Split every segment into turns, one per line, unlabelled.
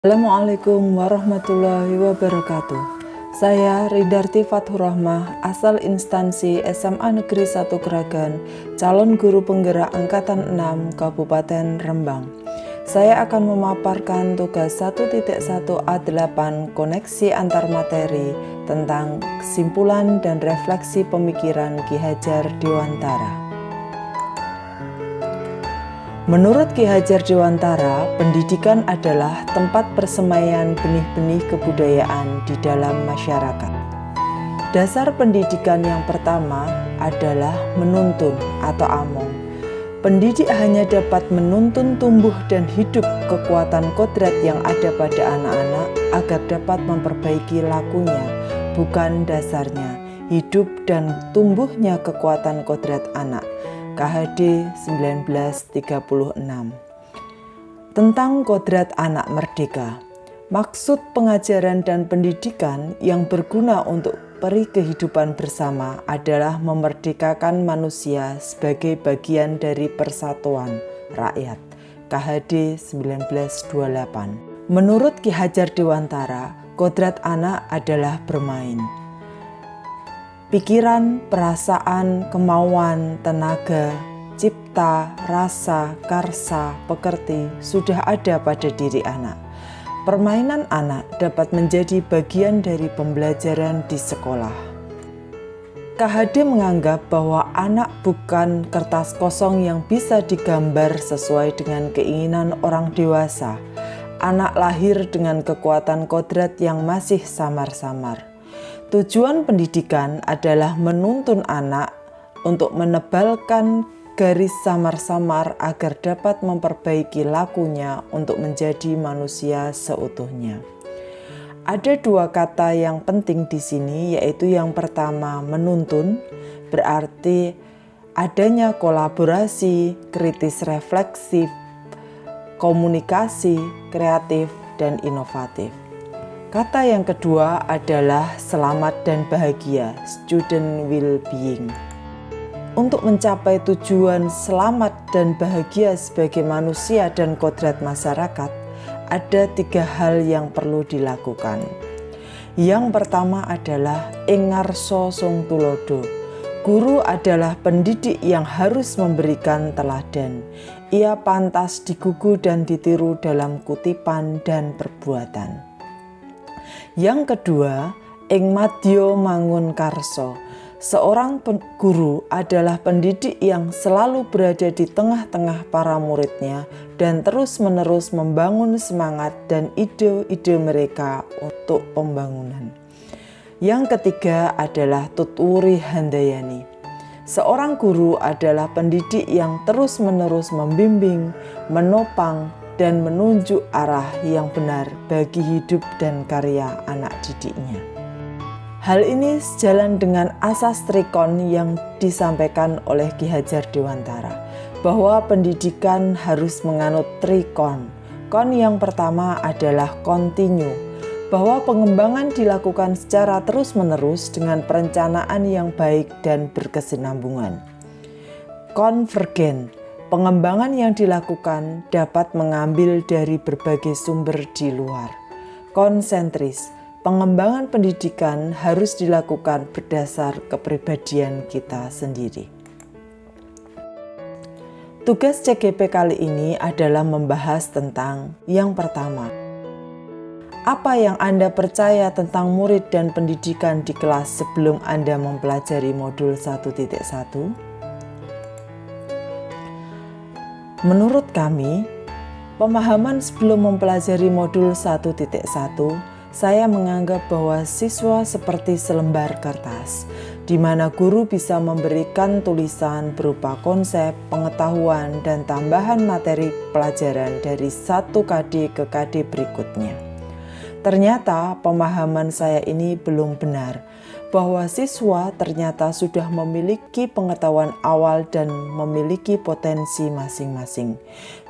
Assalamualaikum warahmatullahi wabarakatuh. Saya Ridarti Fathurrahmah, asal instansi SMA Negeri 1 Kragan, calon guru penggerak Angkatan 6 Kabupaten Rembang. Saya akan memaparkan tugas 1.1A8 koneksi antar materi tentang kesimpulan dan refleksi pemikiran Ki Hajar Dewantara. Menurut Ki Hajar Dewantara, pendidikan adalah tempat persemaian benih-benih kebudayaan di dalam masyarakat. Dasar pendidikan yang pertama adalah menuntun atau among. Pendidik hanya dapat menuntun tumbuh dan hidup kekuatan kodrat yang ada pada anak-anak agar dapat memperbaiki lakunya, bukan dasarnya, hidup dan tumbuhnya kekuatan kodrat anak. KHD 1936. Tentang kodrat anak merdeka. Maksud pengajaran dan pendidikan yang berguna untuk peri kehidupan bersama adalah memerdekakan manusia sebagai bagian dari persatuan rakyat. KHD 1928. Menurut Ki Hajar Dewantara, kodrat anak adalah bermain. Pikiran, perasaan, kemauan, tenaga, cipta, rasa, karsa, pekerti sudah ada pada diri anak. Permainan anak dapat menjadi bagian dari pembelajaran di sekolah. KHD menganggap bahwa anak bukan kertas kosong yang bisa digambar sesuai dengan keinginan orang dewasa. Anak lahir dengan kekuatan kodrat yang masih samar-samar. Tujuan pendidikan adalah menuntun anak untuk menebalkan garis samar-samar agar dapat memperbaiki lakunya untuk menjadi manusia seutuhnya. Ada dua kata yang penting di sini, yaitu yang pertama menuntun, berarti adanya kolaborasi, kritis refleksif, komunikasi, kreatif, dan inovatif. Kata yang kedua adalah selamat dan bahagia, student well-being. Untuk mencapai tujuan selamat dan bahagia sebagai manusia dan kodrat masyarakat, ada tiga hal yang perlu dilakukan. Yang pertama adalah engarso sung tulodo. Guru adalah pendidik yang harus memberikan teladan. Ia pantas digugu dan ditiru dalam kutipan dan perbuatan. Yang kedua, ing madya mangun karso. Seorang guru adalah pendidik yang selalu berada di tengah-tengah para muridnya dan terus-menerus membangun semangat dan ide-ide mereka untuk pembangunan. Yang ketiga adalah tuturi handayani. Seorang guru adalah pendidik yang terus-menerus membimbing, menopang, dan menunjuk arah yang benar bagi hidup dan karya anak didiknya. Hal ini sejalan dengan asas trikon yang disampaikan oleh Ki Hajar Dewantara, bahwa pendidikan harus menganut trikon. Kon yang pertama adalah kontinu, bahwa pengembangan dilakukan secara terus-menerus dengan perencanaan yang baik dan berkesinambungan. Konvergen, pengembangan yang dilakukan dapat mengambil dari berbagai sumber di luar. Konsentris, pengembangan pendidikan harus dilakukan berdasar kepribadian kita sendiri. Tugas CGP kali ini adalah membahas tentang yang pertama. Apa yang Anda percaya tentang murid dan pendidikan di kelas sebelum Anda mempelajari modul 1.1? Menurut kami, pemahaman sebelum mempelajari modul 1.1, saya menganggap bahwa siswa seperti selembar kertas, di mana guru bisa memberikan tulisan berupa konsep, pengetahuan, dan tambahan materi pelajaran dari satu KD ke KD berikutnya. Ternyata pemahaman saya ini belum benar, bahwa siswa ternyata sudah memiliki pengetahuan awal dan memiliki potensi masing-masing.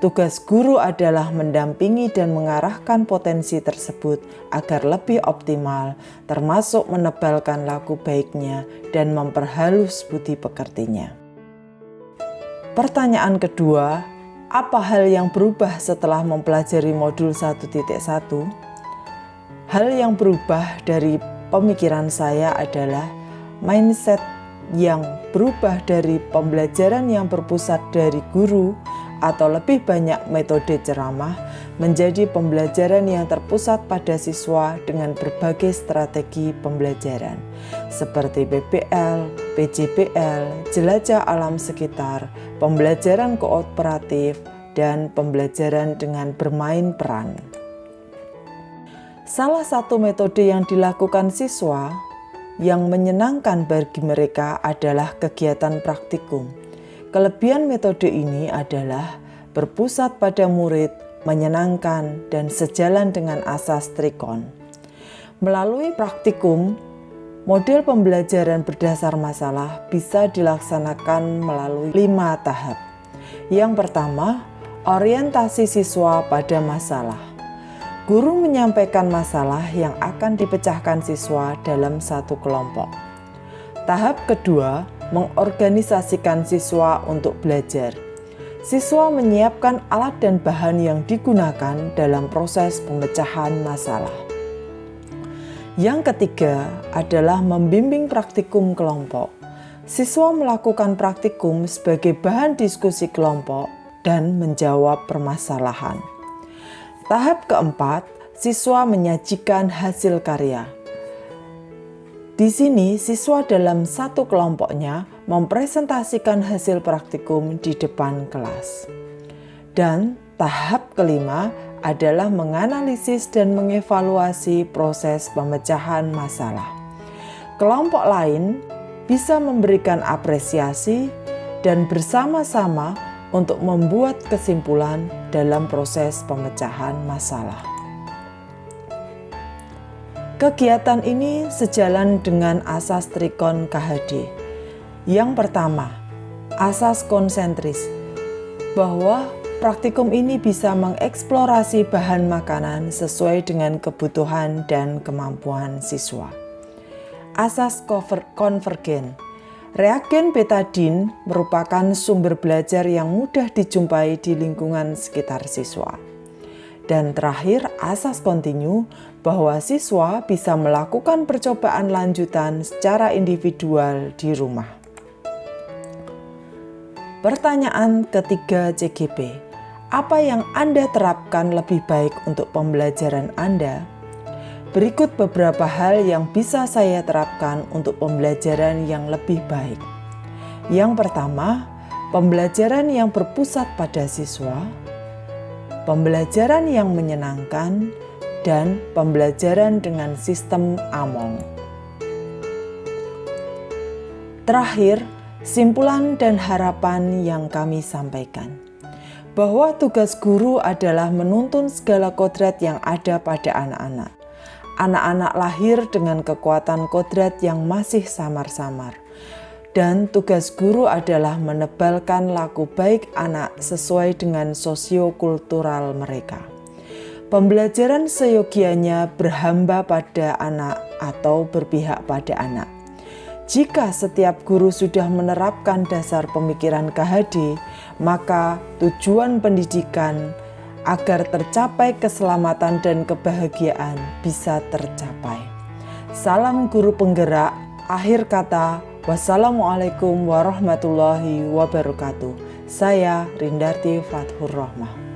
Tugas guru adalah mendampingi dan mengarahkan potensi tersebut agar lebih optimal, termasuk menebalkan laku baiknya dan memperhalus budi pekertinya. Pertanyaan kedua, Apa hal yang berubah setelah mempelajari modul 1.1? Hal yang berubah dari pemikiran saya adalah mindset yang berubah dari pembelajaran yang berpusat dari guru atau lebih banyak metode ceramah menjadi pembelajaran yang terpusat pada siswa dengan berbagai strategi pembelajaran seperti PBL, PJBL, jelajah alam sekitar, pembelajaran kooperatif, dan pembelajaran dengan bermain peran. Salah satu metode yang dilakukan siswa yang menyenangkan bagi mereka adalah kegiatan praktikum. Kelebihan metode ini adalah berpusat pada murid, menyenangkan, dan sejalan dengan asas Trikon. Melalui praktikum, model pembelajaran berdasar masalah bisa dilaksanakan melalui 5 tahap. Yang pertama, orientasi siswa pada masalah. Guru menyampaikan masalah yang akan dipecahkan siswa dalam satu kelompok. Tahap kedua, mengorganisasikan siswa untuk belajar. Siswa menyiapkan alat dan bahan yang digunakan dalam proses pemecahan masalah. Yang ketiga adalah membimbing praktikum kelompok. Siswa melakukan praktikum sebagai bahan diskusi kelompok dan menjawab permasalahan. Tahap keempat, siswa menyajikan hasil karya. Di sini, siswa dalam satu kelompoknya mempresentasikan hasil praktikum di depan kelas. Dan tahap kelima adalah menganalisis dan mengevaluasi proses pemecahan masalah. Kelompok lain bisa memberikan apresiasi dan bersama-sama untuk membuat kesimpulan dalam proses pemecahan masalah. Kegiatan ini sejalan dengan asas Trikon KHD. Yang pertama, asas konsentris, bahwa praktikum ini bisa mengeksplorasi bahan makanan sesuai dengan kebutuhan dan kemampuan siswa. Asas konvergen, reagen betadine merupakan sumber belajar yang mudah dijumpai di lingkungan sekitar siswa. Dan terakhir, asas kontinu, bahwa siswa bisa melakukan percobaan lanjutan secara individual di rumah. Pertanyaan ketiga CGP, apa yang Anda terapkan lebih baik untuk pembelajaran Anda? Berikut beberapa hal yang bisa saya terapkan untuk pembelajaran yang lebih baik. Yang pertama, pembelajaran yang berpusat pada siswa, pembelajaran yang menyenangkan, dan pembelajaran dengan sistem AMONG. Terakhir, simpulan dan harapan yang kami sampaikan, bahwa tugas guru adalah menuntun segala kodrat yang ada pada anak-anak. Anak-anak lahir dengan kekuatan kodrat yang masih samar-samar. Dan tugas guru adalah menebalkan laku baik anak sesuai dengan sosiokultural mereka. Pembelajaran seyogianya berhamba pada anak atau berpihak pada anak. Jika setiap guru sudah menerapkan dasar pemikiran KHD, maka tujuan pendidikan agar tercapai keselamatan dan kebahagiaan bisa tercapai. Salam guru penggerak. Akhir kata, wassalamualaikum warahmatullahi wabarakatuh. Saya Rindarti Fathur Rahmah.